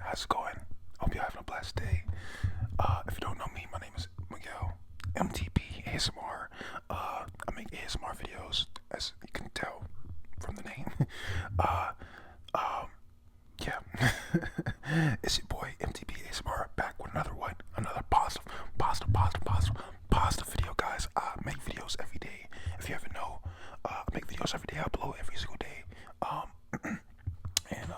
How's it going? Hope you're having a blessed day. If you don't know me, my name is Miguel, MTP ASMR. I make ASMR videos, as you can tell from the name. Uh, um, yeah. It's your boy, MTP ASMR, back with another one. Another positive video, guys. I make videos every day. If you ever know, I make videos every day. I upload every single day. And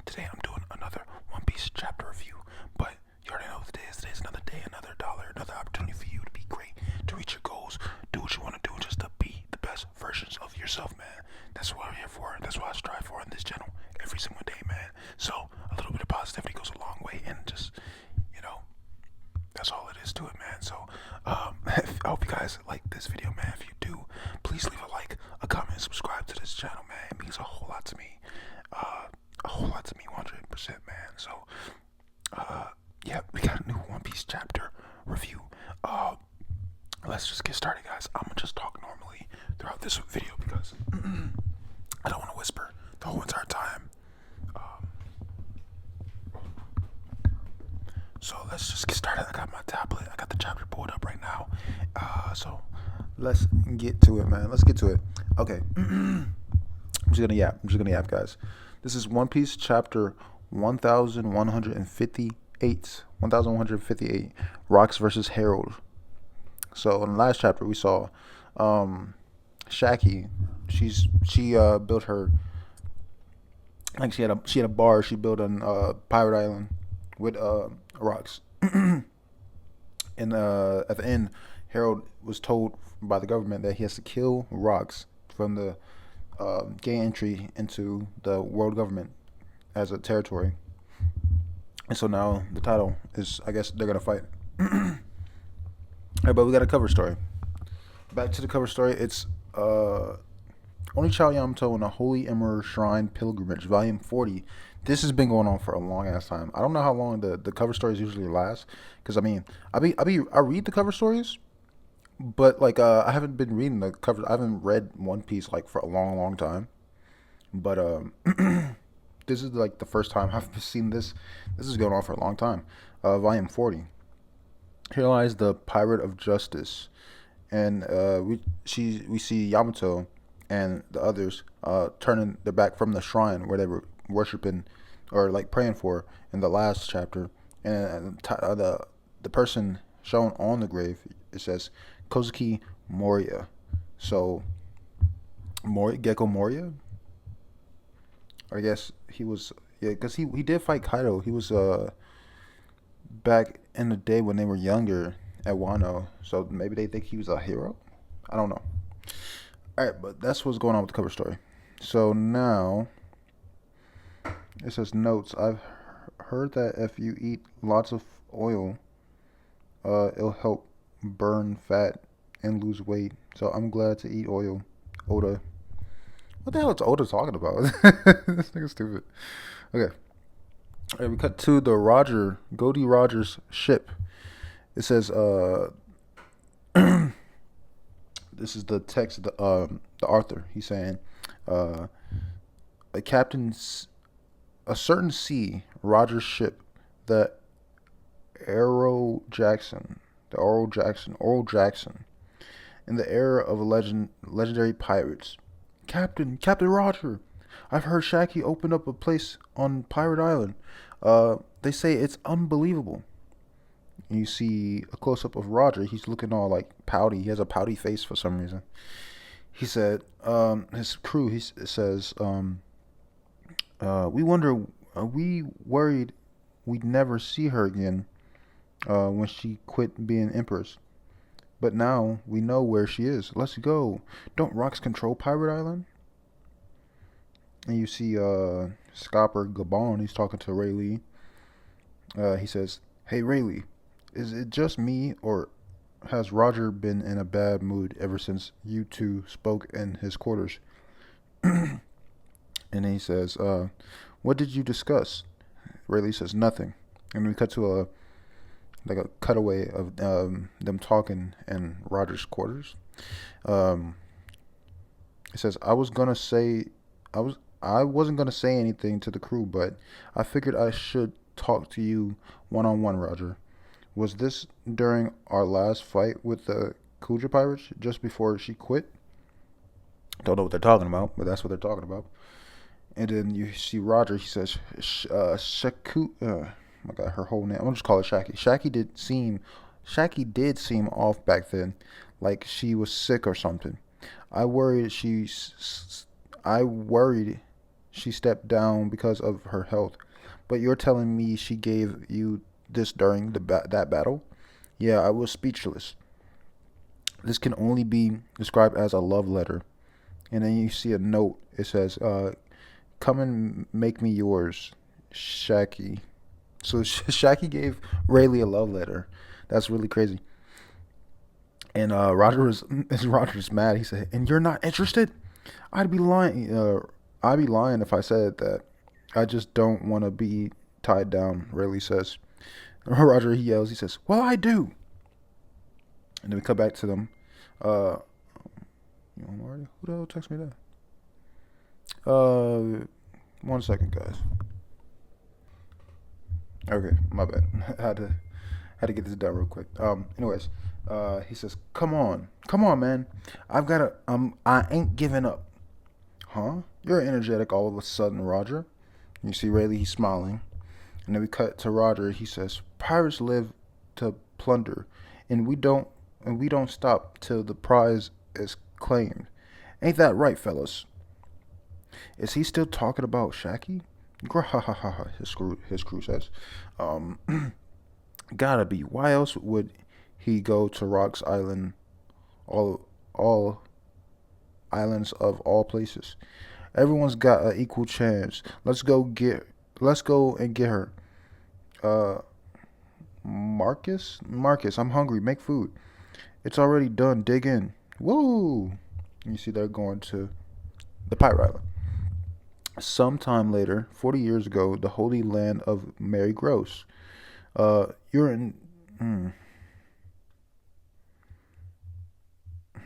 today I'm doing another One Piece chapter review. But you already know what it is. Today's another day, another dollar, another opportunity for you to be great, to reach your goals, do what you want to do, just to be the best versions of yourself, man. That's what I'm here for. That's what I strive for on this channel every single day, man. So a little bit of positivity goes a long way, and just, you know, that's all it is to it, man. So I hope you guys like this video, man. If you do, please leave a like, a comment, and subscribe to this channel, man. It means a whole lot to me. A whole lot to me, 100%, man. So yeah, we got a new One Piece chapter review. Let's just get started, guys. I'm gonna just talk normally throughout this video because I don't want to whisper the whole entire time. So let's just get started. I got my tablet. I got the chapter pulled up right now. So let's get to it, man. Let's get to it. Okay. I'm just gonna yap, guys. This is One Piece chapter 1158. 1158. Rocks versus Herald. So in the last chapter we saw Shaki. She built her, like, she had a bar she built on Pirate Island with rocks. And at the end, Harold was told by the government that he has to kill rocks from the gain entry into the world government as a territory. And so now the title is, I guess they're gonna fight. Right, but we got a cover story. Back to the cover story. It's Only Child Yamato and the Holy Emerald Shrine Pilgrimage, Volume 40. This has been going on for a long ass time. I don't know how long the cover stories usually last, because I mean, I read the cover stories, but like I haven't been reading the covers. I haven't read One Piece like for a long time. But this is like the first time I've seen this. This is going on for a long time. Volume 40. Here lies the Pirate of Justice, and we see Yamato and the others turning their back from the shrine where they were worshiping or like praying for in the last chapter, and the person shown on the grave, it says Kozuki Moria. So Gecko Moria, I guess he was, yeah, because he did fight Kaido. He was back in the day when they were younger at Wano. So maybe they think he was a hero. I don't know. All right, but that's what's going on with the cover story. So now it says notes. I've heard that if you eat lots of oil, it'll help burn fat and lose weight. So I'm glad to eat oil. Oda. What the hell is Oda talking about? This nigga's stupid. Okay. All right, we cut to the Goldie Rogers ship. It says, this is the text of the author. He's saying, a certain sea, Rogers' ship, the Oral Jackson, in the era of legendary pirates. Captain Roger, I've heard Shaki opened up a place on Pirate Island. They say it's unbelievable. And you see a close up of Roger. He's looking all like pouty. He has a pouty face for some reason. He said, his crew. He says, we worried we'd never see her again when she quit being empress. But now we know where she is. Let's go. Don't rocks control Pirate Island? And you see Scopper Gabon. He's talking to Rayleigh. He says, hey Rayleigh, is it just me, or has Roger been in a bad mood ever since you two spoke in his quarters? And he says, what did you discuss? Rayleigh says, nothing. And we cut to a cutaway of them talking in Roger's quarters. It says, I wasn't gonna say anything to the crew, but I figured I should talk to you one on one, Roger. Was this during our last fight with the Kuja Pirates, just before she quit? Don't know what they're talking about, but that's what they're talking about. And then you see Roger. He says, Shaku. My God, her whole name. I'm gonna just call her Shaki. Shaki did seem off back then, like she was sick or something. I worried she, I worried she stepped down because of her health. But you're telling me she gave you this during that battle? Yeah, I was speechless. This can only be described as a love letter. And then you see a note. It says, "Come and make me yours, Shaki." So Shaki gave Rayleigh a love letter. That's really crazy. And Roger's mad. He said, "And you're not interested? I'd be lying. I'd be lying if I said that. I just don't want to be tied down." Rayleigh says. Roger, he yells. He says, "Well, I do." And then we come back to them. Uh, who the hell texted me that? 1 second, guys. Okay, my bad. had to get this done real quick. Anyways, he says, come on, man. I ain't giving up." Huh? You're energetic all of a sudden, Roger. You see Rayleigh, he's smiling. And then we cut to Roger. He says, "Pirates live to plunder, and we don't stop till the prize is claimed. Ain't that right, fellas?" Is he still talking about Shaki? Grahahaha, his crew says. Um, Gotta be. Why else would he go to Rock's Island, all islands of all places? Everyone's got an equal chance. Let's go and get her. Uh, Marcus, I'm hungry. Make food. It's already done. Dig in. Woo! You see, they're going to the Pirate Island. Sometime later, 40 years ago, the holy land of Mary Gross. You're in. Hmm,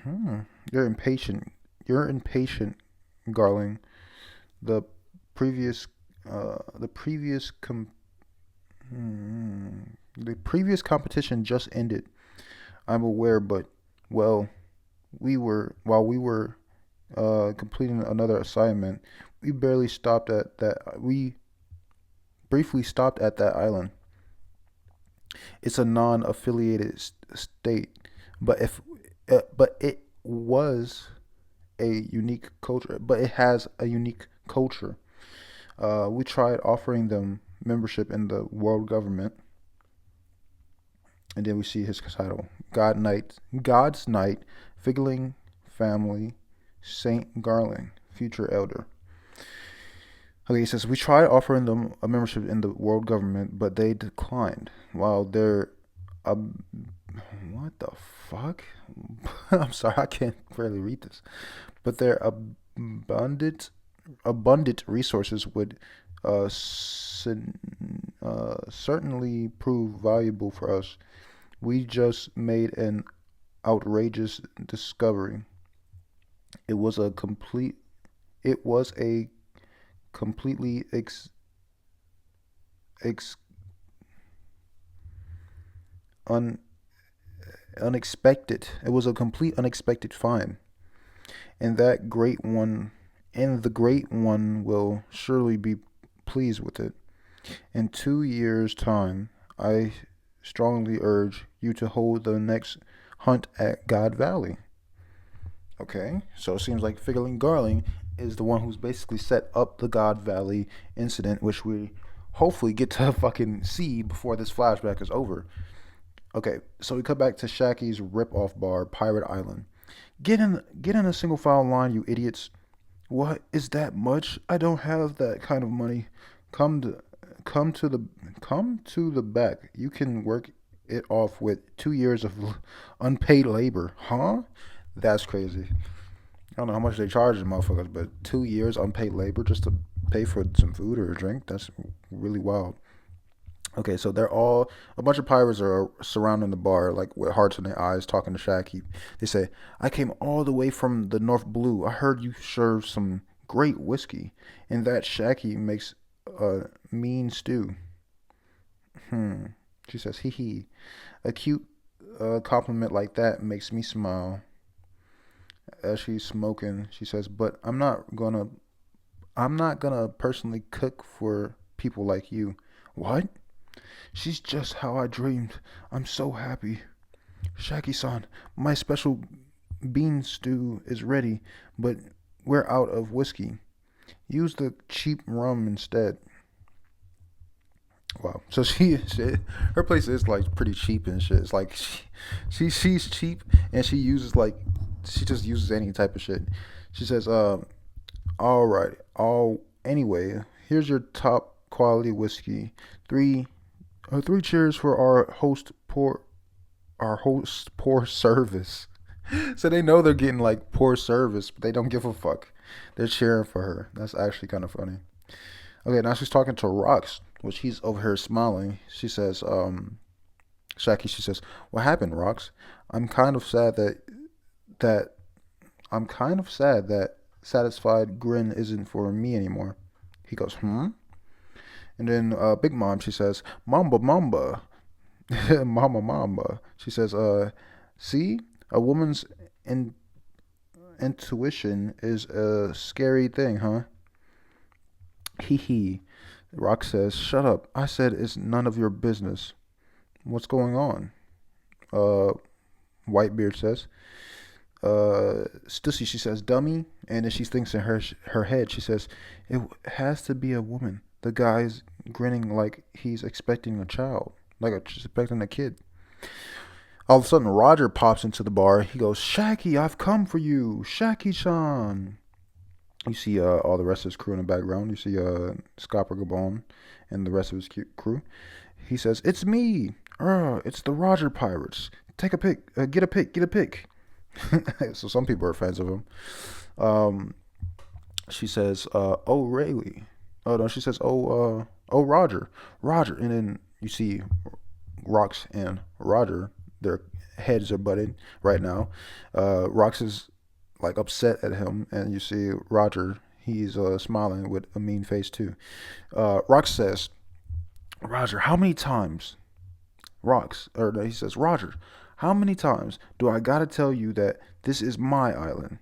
hmm, you're impatient. You're impatient, Garling. The previous, the previous hmm, the previous competition just ended. I'm aware, but well, we were completing another assignment. We barely stopped at that. We briefly stopped at that island. It's a non-affiliated state, but if but it was a unique culture. But it has a unique culture. We tried offering them membership in the world government, and then we see his title: God's Knight, Figling Family, Saint Garland, future elder. Okay, he says we tried offering them a membership in the world government, but they declined. While they're what the fuck? I'm sorry, I can't barely read this. But their abundant resources would certainly prove valuable for us. We just made an outrageous discovery. It was a complete. It was a completely ex, un, unexpected. It was a complete unexpected find, and that great one, and the great one will surely be pleased with it. In 2 years' time, I strongly urge you to hold the next hunt at God Valley. Okay, so it seems like Figurling Garling is the one who's basically set up the God Valley incident, which we hopefully get to fucking see before this flashback is over. Okay, so we cut back to Shaki's rip-off bar, Pirate Island. Get in a single file line, you idiots. What is that much? I don't have that kind of money. Come to come to the come to the back. You can work it off with 2 years of unpaid labor, huh? That's crazy. I don't know how much they charge them motherfuckers, but 2 years unpaid labor just to pay for some food or a drink. That's really wild. Okay, so they're all a bunch of pirates are surrounding the bar, like with hearts in their eyes, talking to Shaki. They say, "I came all the way from the North Blue. I heard you serve some great whiskey, and that Shaki makes a mean stew." Hmm. She says, hee hee. A cute compliment like that makes me smile. As she's smoking, she says, but I'm not gonna personally cook for people like you. What? She's just how I dreamed. I'm so happy. Shaki-san, my special bean stew is ready, but we're out of whiskey. Use the cheap rum instead. Wow. So her place is like pretty cheap and shit. It's like she's cheap and she just uses any type of shit. She says, all right, all anyway, here's your top quality whiskey. Three, three cheers for our host poor service. So they know they're getting like poor service, but they don't give a fuck. They're cheering for her. That's actually kind of funny. Okay, now she's talking to Rox, which he's over here smiling. She says, Shaki, she says, what happened, Rox? I'm kind of sad that I'm kind of sad that satisfied grin isn't for me anymore. He goes, hmm? And then Big Mom, she says, Mamba Mamba. Mama Mamba. She says, see? A woman's in- intuition is a scary thing, huh? Hee hee. Rock says, shut up. I said it's none of your business. What's going on? Uh, Whitebeard says. Stussy, she says, dummy. And then she thinks in her head, she says, it has to be a woman. The guy's grinning like he's expecting a child, like expecting a kid. All of a sudden, Roger pops into the bar. He goes, Shaki, I've come for you. Shaki-chan. You see all the rest of his crew in the background. You see Scopper Gabon and the rest of his crew. He says, it's me. It's the Roger Pirates. Take a pic. Get a pic. Get a pic. So some people are fans of him. Um, she says, oh, Rayleigh. Oh, no, she says, oh, Roger. Roger. And then you see Rox and Roger. Their heads are butted right now. Rox is like upset at him, and you see Roger. He's smiling with a mean face too. Rox says, "Roger, how many times?" Rox, or no, he says, "Roger, how many times do I gotta tell you that this is my island?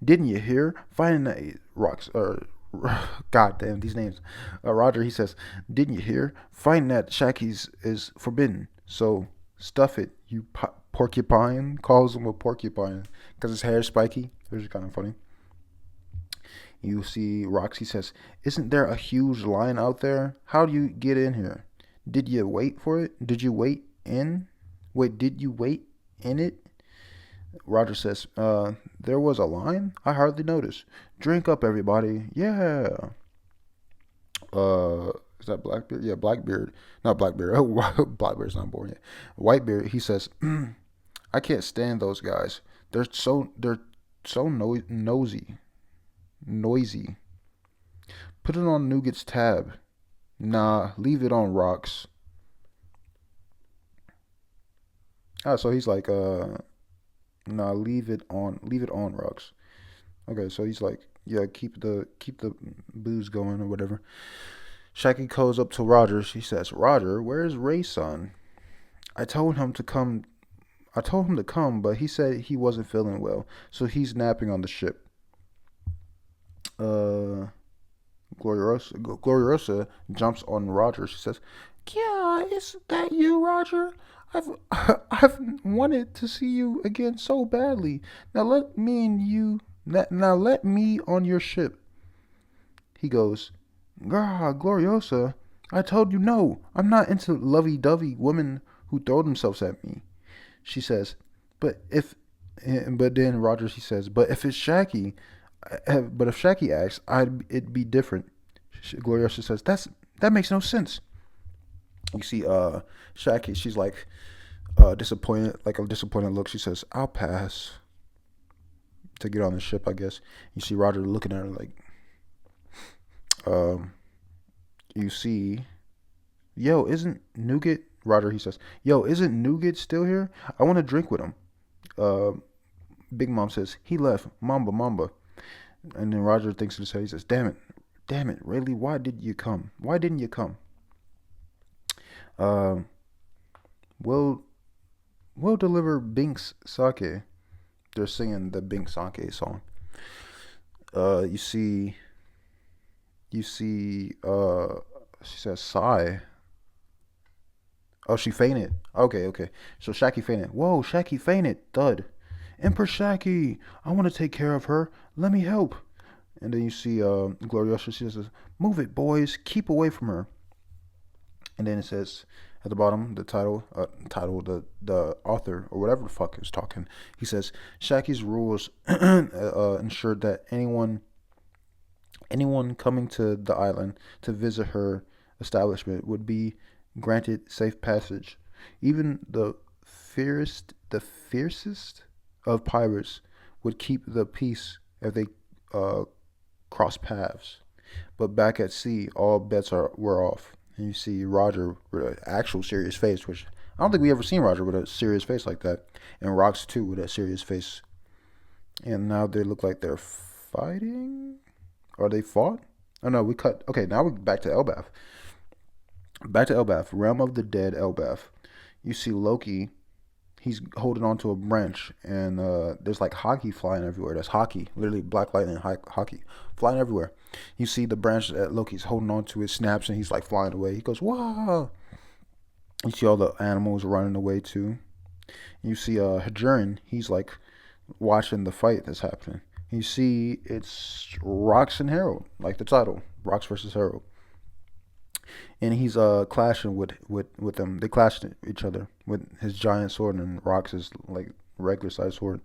Didn't you hear? Finding that Rox, or God damn these names. Roger, he says, didn't you hear? Finding that Shaki's is forbidden. So stuff it, you porcupine. Calls him a porcupine because his hair is spiky, which is kind of funny. You see Roxy says, isn't there a huge line out there? How do you get in here? Did you wait for it? Did you wait in? Wait, did you wait in it? Roger says, there was a line? I hardly noticed. Drink up, everybody. Yeah. Is that Blackbeard? Yeah, Blackbeard. Not Blackbeard. Blackbeard's not born yet. Whitebeard, he says, I can't stand those guys. They're so nosy. Noisy. Put it on Nougat's tab. Nah, leave it on Rocks. So he's like, nah, leave it on Rocks. Okay, so he's like, yeah, keep the booze going or whatever. Shaki goes up to Roger. She says, Roger, where's Ray's son? I told him to come. I told him to come, but he said he wasn't feeling well, so he's napping on the ship. Uh, Gloriosa jumps on Roger. She says, "Yeah, is that you, Roger? I've I've wanted to see you again so badly. Now let me and you. Now let me on your ship." He goes, Gloriosa, I told you no. I'm not into lovey-dovey women who throw themselves at me. She says, but if, but then Roger, she says, but if it's Shaki, but if Shaki asks, it'd be different. Gloriosa says, that makes no sense. You see, Shaki, she's like, disappointed, like a disappointed look. She says, I'll pass to get on the ship, I guess. You see Roger looking at her like, you see, yo, isn't Nougat, Roger, he says, yo, isn't Nougat still here? I want to drink with him. Uh, Big Mom says, he left, Mamba. And then Roger thinks to himself, he says, damn it, Rayleigh, why didn't you come? Um, we'll we'll deliver Bink's sake. They're singing the Bink sake song. You see, she says sigh. Oh, she fainted. Okay, okay. So Shaki fainted. Whoa, Shaki fainted. Thud. Emperor Shaki, I want to take care of her. Let me help. And then you see Gloriosa. She says, "Move it, boys. Keep away from her." And then it says at the bottom, the the author or whatever the fuck is talking. He says Shaki's rules ensured that anyone coming to the island to visit her establishment would be granted safe passage. Even the fiercest of pirates would keep the peace if they uh, cross paths. But back at sea, all bets were off. And you see Roger with an actual serious face, which I don't think we ever seen Roger with a serious face like that. And Rox too with a serious face. And now they look like they're fighting. Or they fought? Oh no, we cut. Okay, now we're back to Elbath. Back to Elbath, Realm of the Dead Elbath. You see Loki. He's holding onto a branch, and there's like hockey flying everywhere. That's hockey, literally black lightning hockey flying everywhere. You see the branch that Loki's holding onto, it snaps, and he's like flying away. He goes, "Wow!" You see all the animals running away too. You see Hajurin. He's like watching the fight that's happening. You see it's Rox and Harold, like the title, Rox versus Harold, and he's clashing with them. They clash each other with his giant sword and Rox's like regular size sword.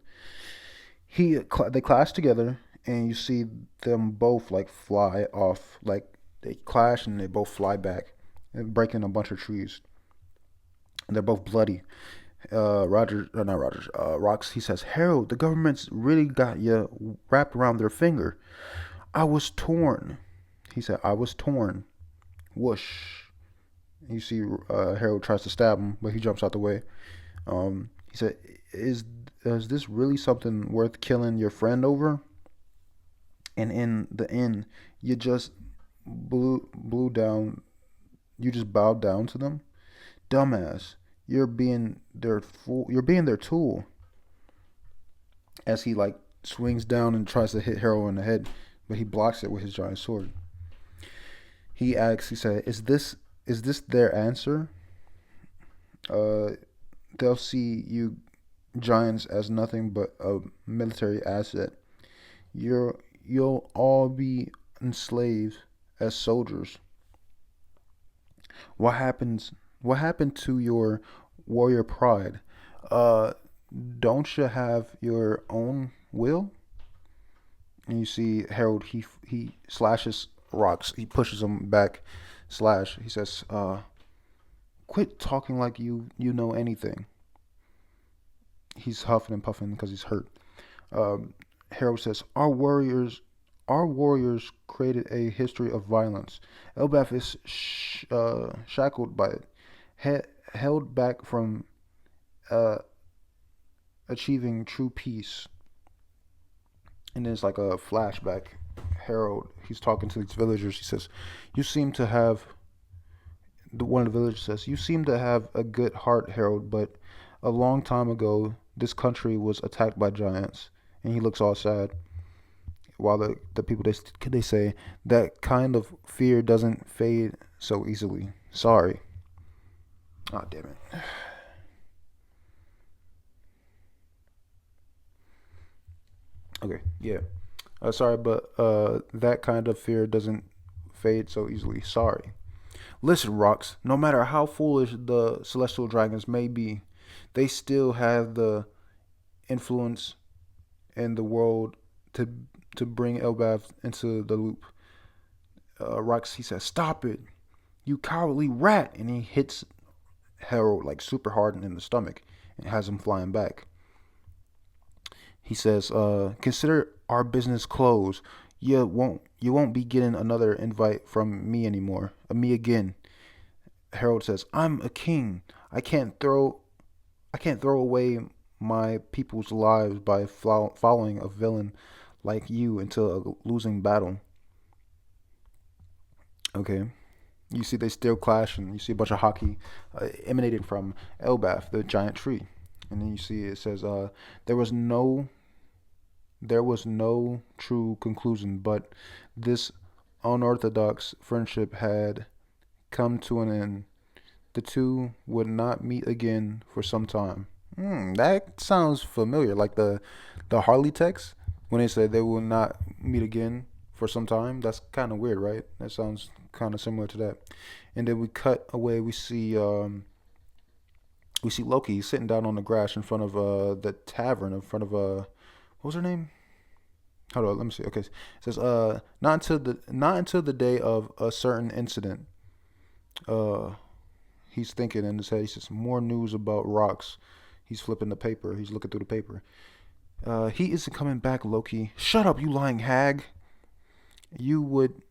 They clash together, and you see them both like fly off. Like they clash and they both fly back, and breaking a bunch of trees. And they're both bloody. Not Rogers. Rox. He says, "Harold, the government's really got you wrapped around their finger. I was torn." He said, "I was torn." Whoosh. You see, Harold tries to stab him, but he jumps out the way. He said, "Is is this really something worth killing your friend over?" And in the end, you just blew down. You just bowed down to them, dumbass. You're being their tool. As he like swings down and tries to hit Harold in the head, but he blocks it with his giant sword. He asks. He said, "Is this their answer? Uh, they'll see you giants as nothing but a military asset. You'll all be enslaved as soldiers. What happens? What happened to your warrior pride? Uh, don't you have your own will?" And you see Harold. He slashes Rocks. He pushes him back. Slash. He says, "Quit talking like you know anything." He's huffing and puffing because he's hurt. Um, Harold says, Our warriors created a history of violence. Elbaf is shackled by it, held back from uh, achieving true peace." And there's like a flashback. Harold, he's talking to these villagers. He says, "You seem to have," one of the villagers says, "You seem to have a good heart, Harold, but a long time ago, this country was attacked by giants." And he looks all sad. While the people, they say, "That kind of fear doesn't fade so easily. Sorry." Oh, damn it. Okay, yeah. Sorry, but that kind of fear doesn't fade so easily. Sorry. Listen, Rocks, no matter how foolish the celestial dragons may be, they still have the influence in the world to to bring Elbaf into the loop. Rocks, he says, "Stop it, you cowardly rat!" And he hits Harold like super hard in the stomach and has him flying back. He says, "Consider our business closed. You won't be getting another invite from me anymore. Me again." Harold says, "I'm a king. I can't throw I can't throw away my people's lives by following a villain like you into a losing battle." Okay. You see they still clash, and you see a bunch of hockey emanating from Elbath, the giant tree. And then you see it says, there was no there was no true conclusion, but this unorthodox friendship had come to an end. The two would not meet again for some time. That sounds familiar, like the Harley text when they said they will not meet again for some time. That's kind of weird, right? That sounds kind of similar to that. And then we cut away. We see Loki sitting down on the grass in front of the tavern in front of what was her name? Hold on, let me see. Okay, it says not until the day of a certain incident. Uh, he's thinking in his head. He says more news about rocks. He's flipping the paper. He's looking through the paper. He isn't coming back, Loki. Shut up, you lying hag. You would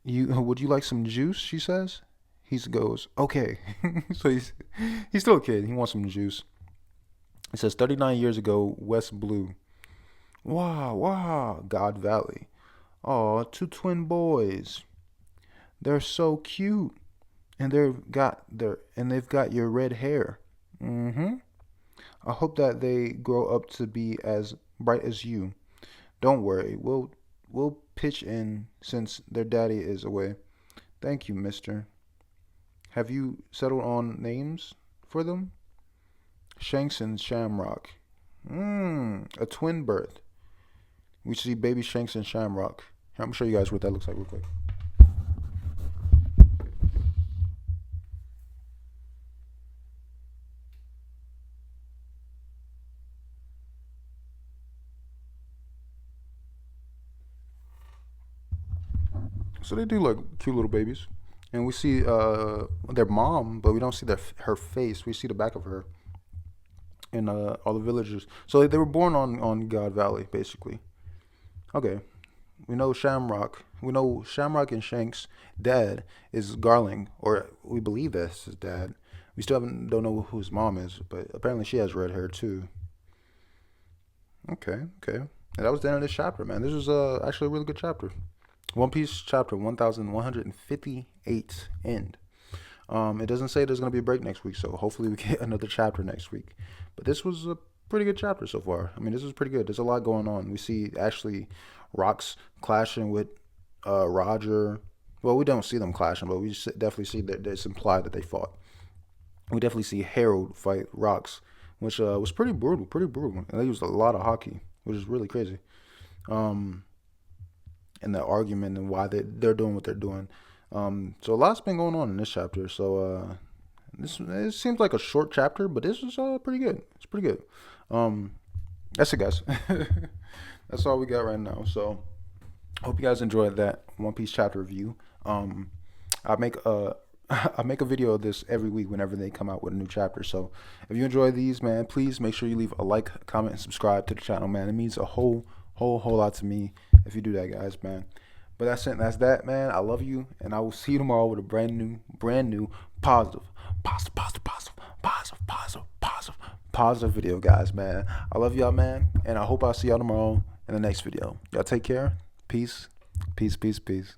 would you like some juice? She says. He goes, okay. So he's still a kid. He wants some juice. It says 39 years ago, West Blue. Wow, wow, God Valley. Oh, two twin boys. They're so cute, and they've got your red hair. Mm-hmm. I hope that they grow up to be as bright as you. Don't worry, we'll pitch in since their daddy is away. Thank you, Mister. Have you settled on names for them? Shanks and Shamrock. A twin birth. We see baby Shanks and Shamrock. Here, I'm gonna show you guys what that looks like real quick. So they do look cute little babies, and we see their mom, but we don't see her face. We see the back of her and all the villagers. So they were born on God Valley, basically. Okay, we know Shamrock. We know Shamrock and Shank's dad is Garling, or we believe that's his dad. We still don't know who his mom is, but apparently she has red hair too. Okay, okay. And that was the end of this chapter, man. This was actually a really good chapter. One Piece chapter 1158 end. It doesn't say there's gonna be a break next week, so hopefully we get another chapter next week. But this was a pretty good chapter so far. I mean, this was pretty good. There's a lot going on. We see actually Rocks clashing with Roger. Well, we don't see them clashing, but we definitely see that it's implied that they fought. We definitely see Harold fight Rocks, which was pretty brutal, pretty brutal. And they used a lot of hockey, which is really crazy. Um, and the argument and why they're doing what they're doing. So a lot's been going on in this chapter. So this it seems like a short chapter, but this is pretty good. It's pretty good. Um, that's it, guys. That's all we got right now. So hope you guys enjoyed that One Piece chapter review. I make a I make a video of this every week whenever they come out with a new chapter. So if you enjoy these, man, please make sure you leave a like, comment, and subscribe to the channel, man. It means a whole lot to me if you do that, guys, man. But that's it. That's that, man. I love you, and I will see you tomorrow with a brand new positive video, guys, man. I love y'all, man, and I hope I'll see y'all tomorrow in the next video. Y'all take care. Peace, peace, peace, peace.